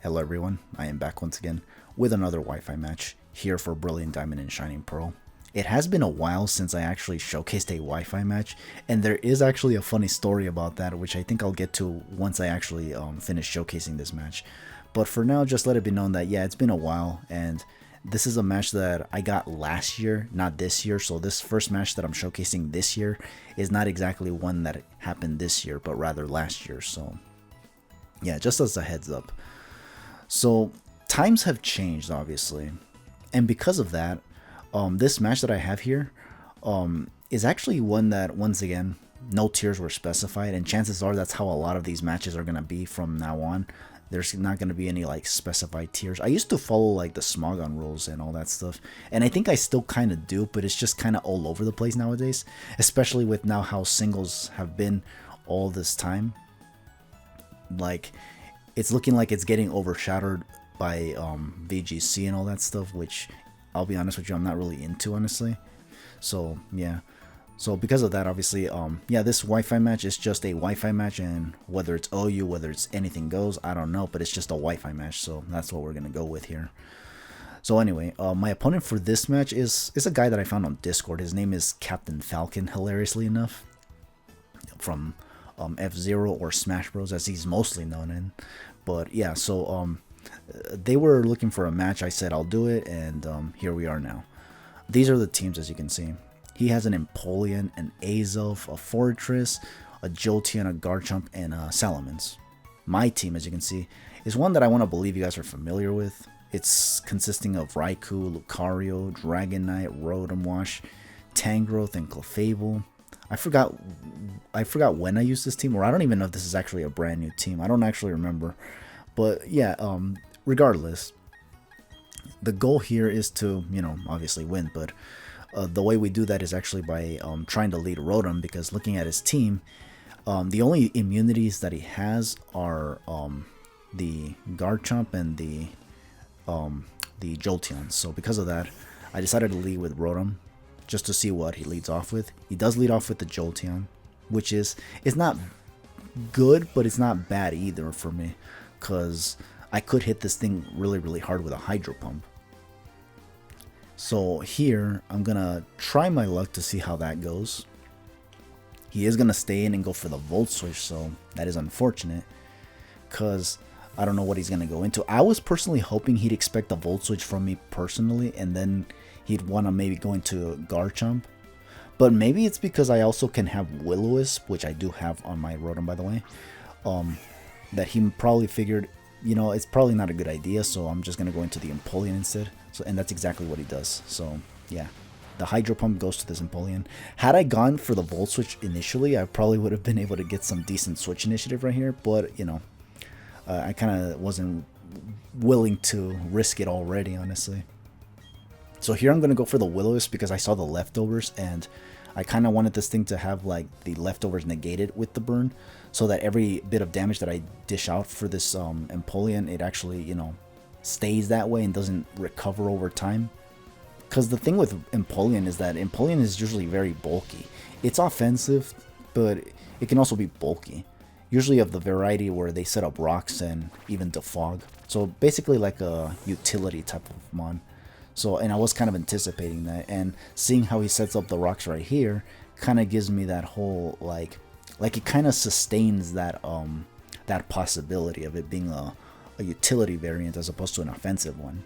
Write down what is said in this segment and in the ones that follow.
Hello everyone, I am back once again with another Wi-Fi match here for Brilliant Diamond and Shining Pearl. It has been a while since I actually showcased a Wi-Fi match, and there is actually a funny story about that, which I think I'll get to once I actually finish showcasing this match. But for now, just let it be known that yeah, it's been a while, and this is a match that I got last year, not this year, so this first match that I'm showcasing this year is not exactly one that happened this year, but rather last year, so yeah, just as a heads up. So times have changed, obviously, and because of that, this match that I have here is actually one that, once again, no tiers were specified, and chances are that's how a lot of these matches are gonna be from now on. There's not gonna be any like specified tiers. I used to follow like the Smogon rules and all that stuff, and I think I still kind of do, but it's just kind of all over the place nowadays, especially with now how singles have been all this time. Like, it's looking like it's getting overshadowed by VGC and all that stuff, which I'll be honest with you, I'm not really into, honestly. So yeah, so because of that, obviously, yeah, this Wi-Fi match is just a Wi-Fi match, and whether it's OU, whether it's anything goes, I don't know, but it's just a Wi-Fi match, so that's what we're gonna go with here. So anyway, my opponent for this match is a guy that I found on Discord. His name is Captain Falcon, hilariously enough, from F-Zero or Smash Bros, as he's mostly known in. But yeah, so they were looking for a match. I said I'll do it, and here we are now. These are the teams, as you can see. He has an Empoleon, an Azelf, a Fortress, a Jolteon, a Garchomp, and a Salamence. My team, as you can see, is one that I want to believe you guys are familiar with. It's consisting of Raikou, Lucario, Dragonite, Rotom Wash, Tangrowth, and Clefable. I forgot when I used this team, or I don't even know if this is actually a brand new team. I don't actually remember. But yeah, regardless, the goal here is to, obviously win, but the way we do that is actually by trying to lead Rotom, because looking at his team, the only immunities that he has are the Garchomp and the Jolteon. So because of that, I decided to lead with Rotom, just to see what he leads off with. He does lead off with the Jolteon, which it's not good, but it's not bad either for me, because I could hit this thing really, really hard with a Hydro Pump. So here, I'm gonna try my luck to see how that goes. He is gonna stay in and go for the Volt Switch, so that is unfortunate, because I don't know what he's gonna go into. I was personally hoping he'd expect the Volt Switch from me personally, and then he'd want to maybe go into Garchomp. But maybe it's because I also can have Will-O-Wisp, which I do have on my Rotom, by the way, that he probably figured, it's probably not a good idea, so I'm just going to go into the Empoleon instead. So, and that's exactly what he does. So yeah, the Hydro Pump goes to this Empoleon. Had I gone for the Volt Switch initially, I probably would have been able to get some decent Switch initiative right here, but I kind of wasn't willing to risk it already, honestly. So here I'm going to go for the Will-O-Wisp because I saw the leftovers, and I kind of wanted this thing to have like the leftovers negated with the burn, so that every bit of damage that I dish out for this Empoleon, it actually, stays that way and doesn't recover over time. Because the thing with Empoleon is that Empoleon is usually very bulky. It's offensive, but it can also be bulky. Usually of the variety where they set up rocks and even defog. So basically like a utility type of mon. So, and I was kind of anticipating that, and seeing how he sets up the rocks right here kind of gives me that whole like it kind of sustains that that possibility of it being a utility variant as opposed to an offensive one.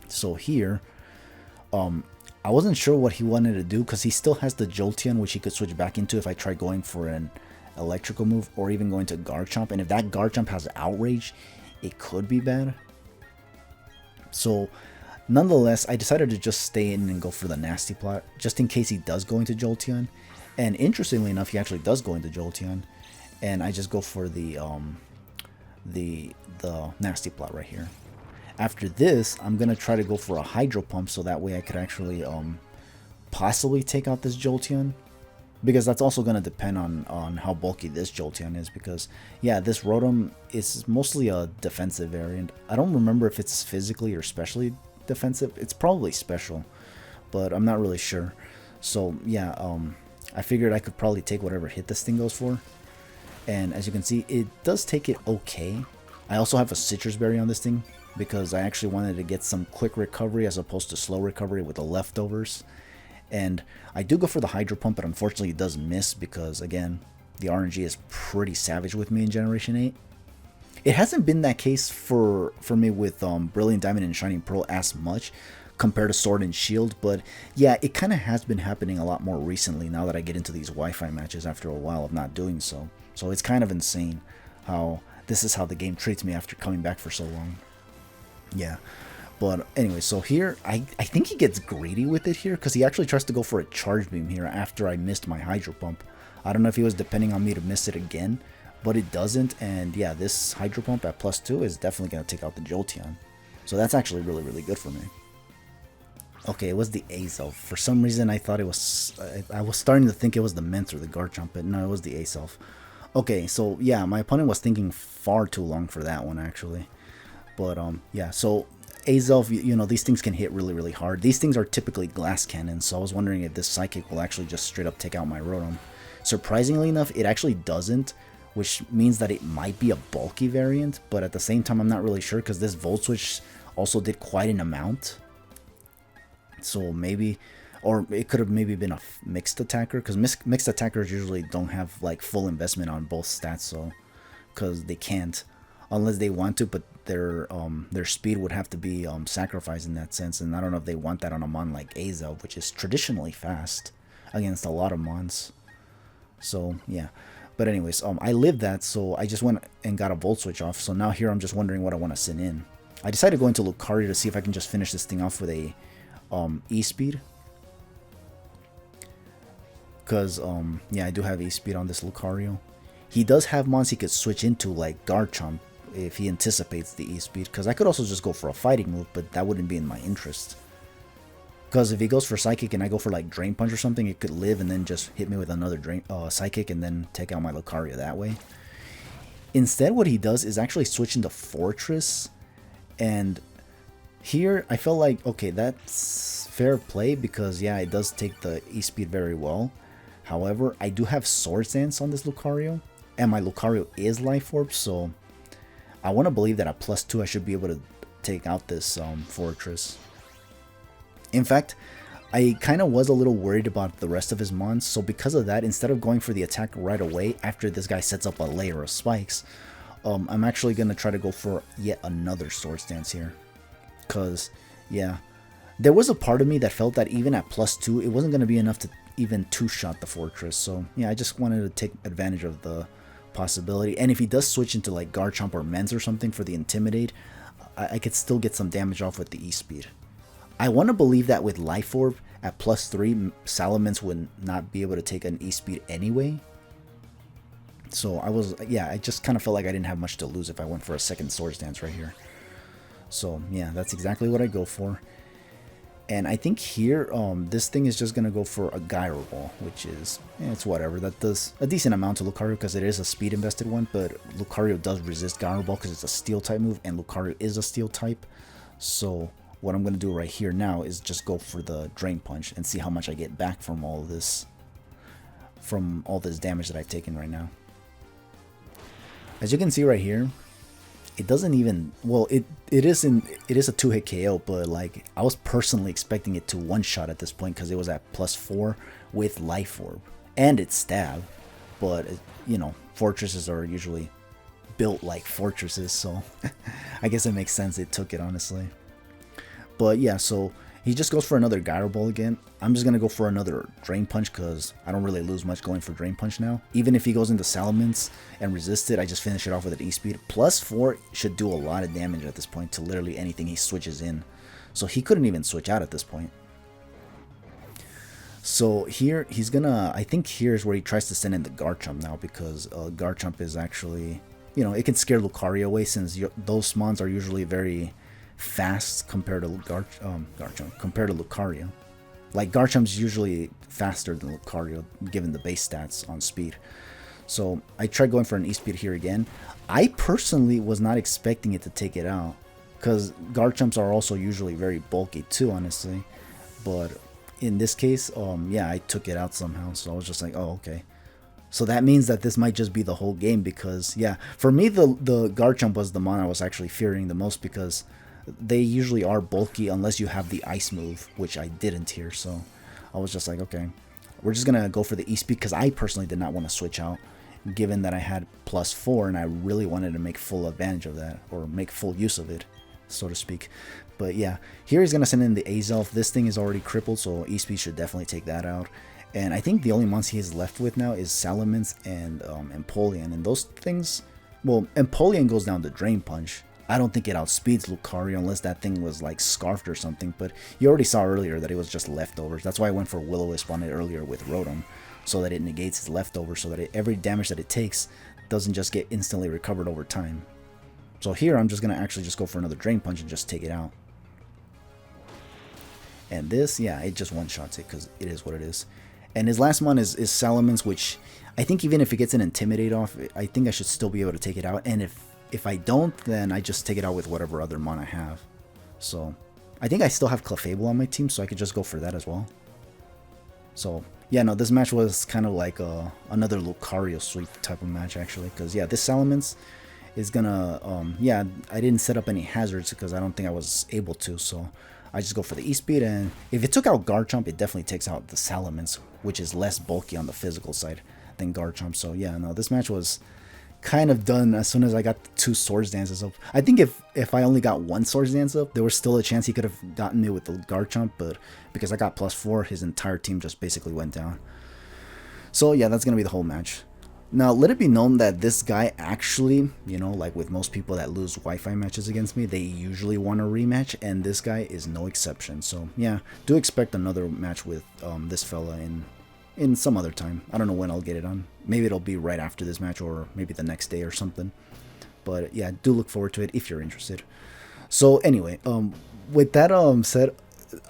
So here, I wasn't sure what he wanted to do, because he still has the Jolteon, which he could switch back into if I try going for an electrical move, or even going to Garchomp, and if that Garchomp has Outrage, it could be bad. So nonetheless, I decided to just stay in and go for the Nasty Plot, just in case he does go into Jolteon. And interestingly enough, he actually does go into Jolteon, and I just go for the Nasty Plot right here. After this, I'm gonna try to go for a Hydro Pump, so that way I could actually possibly take out this Jolteon, because that's also gonna depend on how bulky this Jolteon is. Because yeah, this Rotom is mostly a defensive variant. I don't remember if it's physically or specially defensive. It's probably special, but I'm not really sure. So yeah, I figured I could probably take whatever hit this thing goes for, and as you can see, it does take it okay. I also have a citrus berry on this thing because I actually wanted to get some quick recovery as opposed to slow recovery with the leftovers. And I do go for the Hydro Pump, but unfortunately it does miss because, again, the RNG is pretty savage with me in Generation 8. It hasn't been that case for me with Brilliant Diamond and Shining Pearl as much compared to Sword and Shield, but yeah, it kind of has been happening a lot more recently now that I get into these Wi-Fi matches after a while of not doing so. So it's kind of insane how this is how the game treats me after coming back for so long. Yeah. But anyway, so here, I think he gets greedy with it here because he actually tries to go for a Charge Beam here after I missed my Hydro Pump. I don't know if he was depending on me to miss it again, but it doesn't. And yeah, this Hydro Pump at +2 is definitely going to take out the Jolteon. So that's actually really, really good for me. Okay, it was the Azelf. For some reason, I thought it was... I was starting to think it was the Ment or the Garchomp, but no, it was the Azelf. Okay, so yeah, my opponent was thinking far too long for that one, actually. But yeah, so... Azelf, you know, these things can hit really, really hard. These things are typically glass cannons, so I was wondering if this Psychic will actually just straight up take out my Rotom. Surprisingly enough, it actually doesn't, which means that it might be a bulky variant, but at the same time, I'm not really sure because this Volt Switch also did quite an amount. So maybe, or it could have maybe been a mixed attacker, because mixed attackers usually don't have like full investment on both stats, so because they can't unless they want to, but their speed would have to be sacrificed in that sense, and I don't know if they want that on a mon like Azelf, which is traditionally fast against a lot of mons. So yeah, but anyways, I lived that, so I just went and got a Volt Switch off. So now here I'm just wondering what I want to send in. I decided to go into Lucario to see if I can just finish this thing off with a E-Speed, because yeah, I do have E-Speed on this Lucario. He does have mons he could switch into like Garchomp if he anticipates the E-Speed, because I could also just go for a fighting move, but that wouldn't be in my interest. Because if he goes for Psychic and I go for like Drain Punch or something, it could live and then just hit me with another Psychic and then take out my Lucario that way. Instead, what he does is actually switch into Fortress, and here I felt like, okay, that's fair play because yeah, it does take the E-Speed very well. However, I do have Swords Dance on this Lucario, and my Lucario is Life Orb, so I want to believe that at +2 I should be able to take out this Fortress. In fact, I kind of was a little worried about the rest of his mons, so because of that, instead of going for the attack right away after this guy sets up a layer of spikes, I'm actually going to try to go for yet another Swords Dance here. Because, yeah, there was a part of me that felt that even at +2, it wasn't going to be enough to even two-shot the Fortress. So, yeah, I just wanted to take advantage of the possibility. And if he does switch into like Garchomp or Menz or something for the Intimidate, I could still get some damage off with the E-Speed. I want to believe that with Life Orb at +3, Salamence would not be able to take an E-Speed anyway. So I just kind of felt like I didn't have much to lose if I went for a second Swords Dance right here. So yeah, that's exactly what I go for. And I think here, this thing is just going to go for a Gyro Ball, which is, it's whatever. That does a decent amount to Lucario because it is a speed invested one, but Lucario does resist Gyro Ball because it's a Steel type move, and Lucario is a Steel type. So what I'm going to do right here now is just go for the Drain Punch and see how much I get back from all this damage that I've taken right now. As you can see right here, it doesn't even, well, it is a 2-hit KO, but like I was personally expecting it to one-shot at this point because it was at +4 with Life Orb and its stab. But you know, fortresses are usually built like fortresses, so I guess it makes sense it took it, honestly. But yeah, so he just goes for another Gyro Ball again. I'm just gonna go for another Drain Punch because I don't really lose much going for Drain Punch now. Even if he goes into Salamence and resists it, I just finish it off with an E-Speed. +4 should do a lot of damage at this point to literally anything he switches in. So he couldn't even switch out at this point. So here he's gonna, I think here's where he tries to send in the Garchomp now, because Garchomp is actually, you know, it can scare Lucario away since those mons are usually very fast compared to compared to Lucario. Like Garchomp's usually faster than Lucario given the base stats on speed. So I tried going for an E-Speed here again. I personally was not expecting it to take it out because Garchomps are also usually very bulky too, honestly. But in this case, yeah, I took it out somehow. So I was just like, oh, okay. So that means that this might just be the whole game because, yeah, for me, the Garchomp was the mon I was actually fearing the most because they usually are bulky unless you have the ice move, which I didn't here. So I was just like, okay, we're just going to go for the E-Speed because I personally did not want to switch out given that I had +4 and I really wanted to make full advantage of that or make full use of it, so to speak. But yeah, here he's going to send in the Azelf. This thing is already crippled, so E-Speed should definitely take that out. And I think the only monster he is left with now is Salamence and Empoleon. And those things, well, Empoleon goes down to Drain Punch. I don't think it outspeeds Lucario unless that thing was like scarfed or something. But you already saw earlier that it was just leftovers. That's why I went for Will-O-Wisp on it earlier with Rotom, so that it negates its leftovers, so that every damage that it takes doesn't just get instantly recovered over time. So here I'm just going to actually just go for another Drain Punch and just take it out. And this, yeah, it just one-shots it because it is what it is. And his last mon is Salamence, which I think even if it gets an Intimidate off, I think I should still be able to take it out. And if I don't, then I just take it out with whatever other mon I have. So I think I still have Clefable on my team, so I could just go for that as well. So yeah, no, this match was kind of like another Lucario sweep type of match actually, because yeah, this Salamence is gonna yeah, I didn't set up any hazards because I don't think I was able to, so I just go for the E-Speed, and if it took out Garchomp, it definitely takes out the Salamence, which is less bulky on the physical side than Garchomp. So yeah, no, this match was kind of done as soon as I got the 2 Swords Dances up. I think if I only got 1 Swords Dance up, there was still a chance he could have gotten me with the Garchomp, but because I got +4, his entire team just basically went down. So yeah, that's gonna be the whole match. Now, let it be known that this guy actually, you know, like with most people that lose Wi-Fi matches against me, they usually want a rematch, and this guy is no exception. So yeah, do expect another match with this fella in some other time. I don't know when I'll get it on. Maybe it'll be right after this match or maybe the next day or something. But yeah, do look forward to it if you're interested. So anyway, with that said,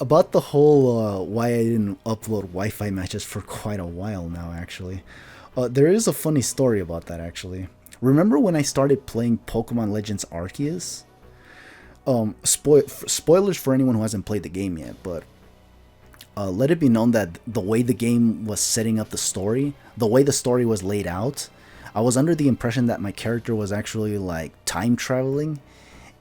about the whole why I didn't upload Wi-Fi matches for quite a while now, actually. There is a funny story about that, actually. Remember when I started playing Pokemon Legends Arceus? Spoilers for anyone who hasn't played the game yet, but let it be known that the way the game was setting up the story, the way the story was laid out, I was under the impression that my character was actually like time traveling.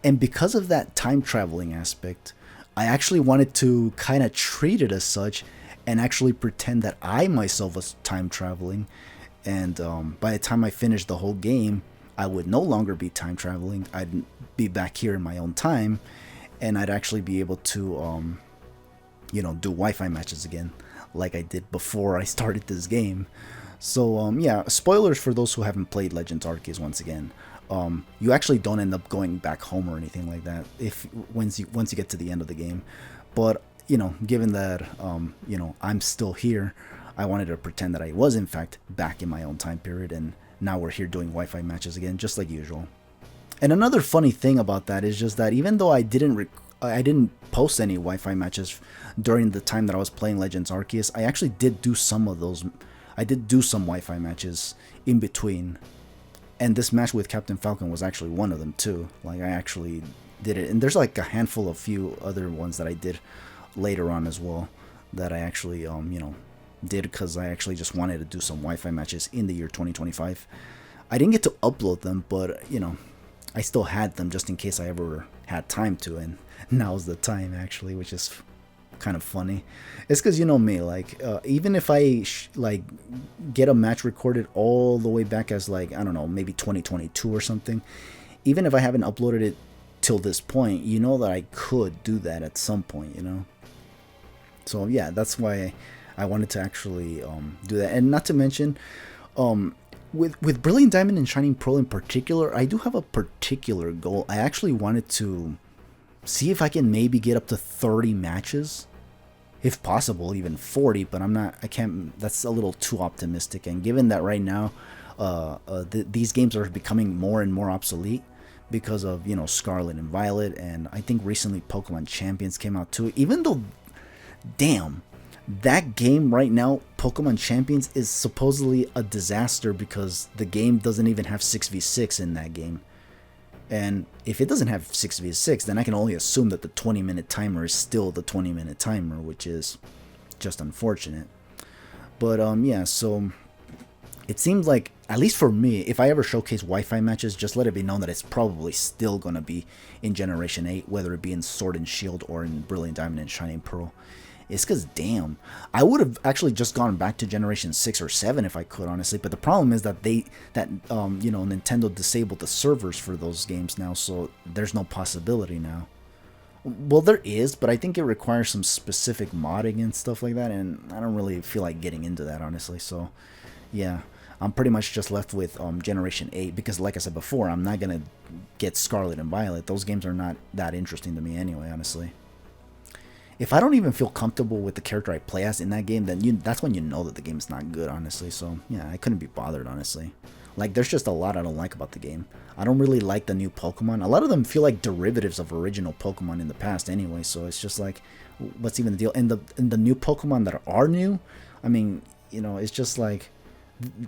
And because of that time traveling aspect, I actually wanted to kind of treat it as such and actually pretend that I myself was time traveling. And by the time I finished the whole game, I would no longer be time traveling. I'd be back here in my own time, and I'd actually be able to, you know, do Wi-Fi matches again, like I did before I started this game. So yeah, spoilers for those who haven't played Legends Arceus once again. You actually don't end up going back home or anything like that once you get to the end of the game. But you know, given that you know, I'm still here, I wanted to pretend that I was in fact back in my own time period, and now we're here doing Wi-Fi matches again, just like usual. And another funny thing about that is just that even though I didn't post any Wi-Fi matches during the time that I was playing Legends Arceus, I actually did do some of those. I did do some Wi-Fi matches in between, and this match with Captain Falcon was actually one of them too. Like, I actually did it, and there's like a handful of few other ones that I did later on as well that I actually you know, did because I actually just wanted to do some Wi-Fi matches in the year 2025. I didn't get to upload them, but you know, I still had them just in case I ever had time to, and now's the time actually, which is kind of funny. It's because, you know me, like even if I like get a match recorded all the way back as like, I don't know, maybe 2022 or something, even if I haven't uploaded it till this point, you know that I could do that at some point, you know. So yeah, that's why I wanted to actually do that. And not to mention, with Brilliant Diamond and Shining Pearl in particular, I do have a particular goal. I actually wanted to see if I can maybe get up to 30 matches, if possible even 40, but I can't, that's a little too optimistic. And given that right now these games are becoming more and more obsolete because of, you know, Scarlet and Violet, and I think recently Pokemon Champions came out too, even though, damn, that game right now, Pokemon Champions, is supposedly a disaster because the game doesn't even have 6v6 in that game. And if it doesn't have 6v6, then I can only assume that the 20-minute timer is still the 20-minute timer, which is just unfortunate. But yeah, so it seems like, at least for me, if I ever showcase Wi-Fi matches, just let it be known that it's probably still gonna be in Generation 8, whether it be in Sword and Shield or in Brilliant Diamond and Shining Pearl. It's because, damn, I would have actually just gone back to Generation 6 or 7 if I could, honestly. But the problem is that Nintendo disabled the servers for those games now, so there's no possibility now. Well, there is, but I think it requires some specific modding and stuff like that, and I don't really feel like getting into that, honestly. So, yeah, I'm pretty much just left with Generation 8, because like I said before, I'm not going to get Scarlet and Violet. Those games are not that interesting to me anyway, honestly. If I don't even feel comfortable with the character I play as in that game, then that's when you know that the game's not good, honestly. So, yeah, I couldn't be bothered, honestly. Like, there's just a lot I don't like about the game. I don't really like the new Pokemon. A lot of them feel like derivatives of original Pokemon in the past anyway, so it's just like, what's even the deal? And the new Pokemon that are new, I mean, you know, it's just like,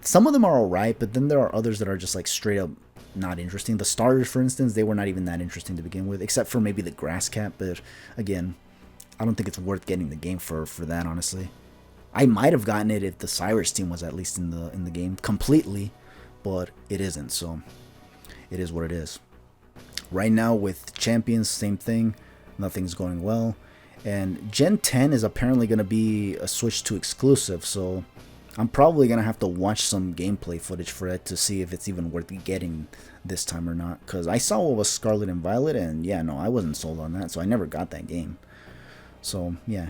some of them are alright, but then there are others that are just like straight up not interesting. The starters, for instance, they were not even that interesting to begin with, except for maybe the Grass Cat, but again, I don't think it's worth getting the game for that, honestly. I might have gotten it if the Cyrus team was at least in the game completely, but it isn't, so it is what it is. Right now with Champions, same thing. Nothing's going well. And Gen 10 is apparently going to be a switch to exclusive, so I'm probably going to have to watch some gameplay footage for it to see if it's even worth getting this time or not. Because I saw what was Scarlet and Violet, and yeah, no, I wasn't sold on that, so I never got that game. So, yeah.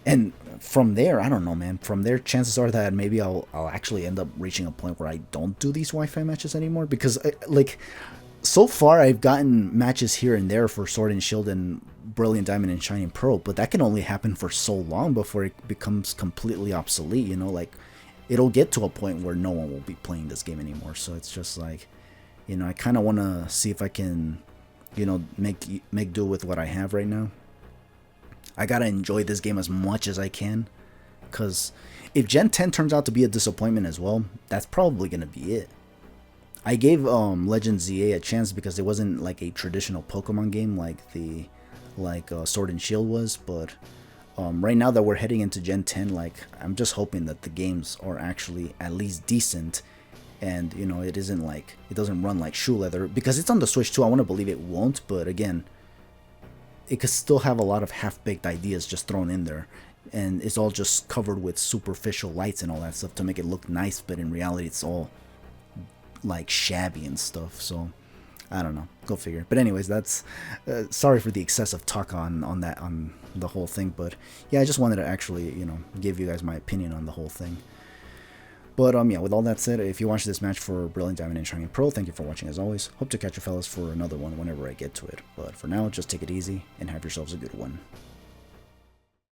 And from there, I don't know, man. From there, chances are that maybe I'll actually end up reaching a point where I don't do these Wi-Fi matches anymore. Because, like, so far I've gotten matches here and there for Sword and Shield and Brilliant Diamond and Shining Pearl. But that can only happen for so long before it becomes completely obsolete, you know? Like, it'll get to a point where no one will be playing this game anymore. So it's just like, you know, I kind of want to see if I can, you know, make do with what I have right now. I gotta enjoy this game as much as I can, because if Gen 10 turns out to be a disappointment as well, that's probably gonna be it. I gave Legends Z-A a chance because it wasn't like a traditional Pokemon game like Sword and Shield was, but right now that we're heading into Gen 10, like, I'm just hoping that the games are actually at least decent, and you know, it doesn't run like shoe leather, because it's on the Switch too. I want to believe it won't, but again, it could still have a lot of half-baked ideas just thrown in there, and it's all just covered with superficial lights and all that stuff to make it look nice, but in reality it's all like shabby and stuff. So I don't know, go figure. But anyways, that's sorry for the excessive talk on the whole thing, but yeah, I just wanted to actually, you know, give you guys my opinion on the whole thing. But yeah, with all that said, if you watched this match for Brilliant Diamond and Shining Pearl, thank you for watching as always. Hope to catch you fellas for another one whenever I get to it. But for now, just take it easy and have yourselves a good one.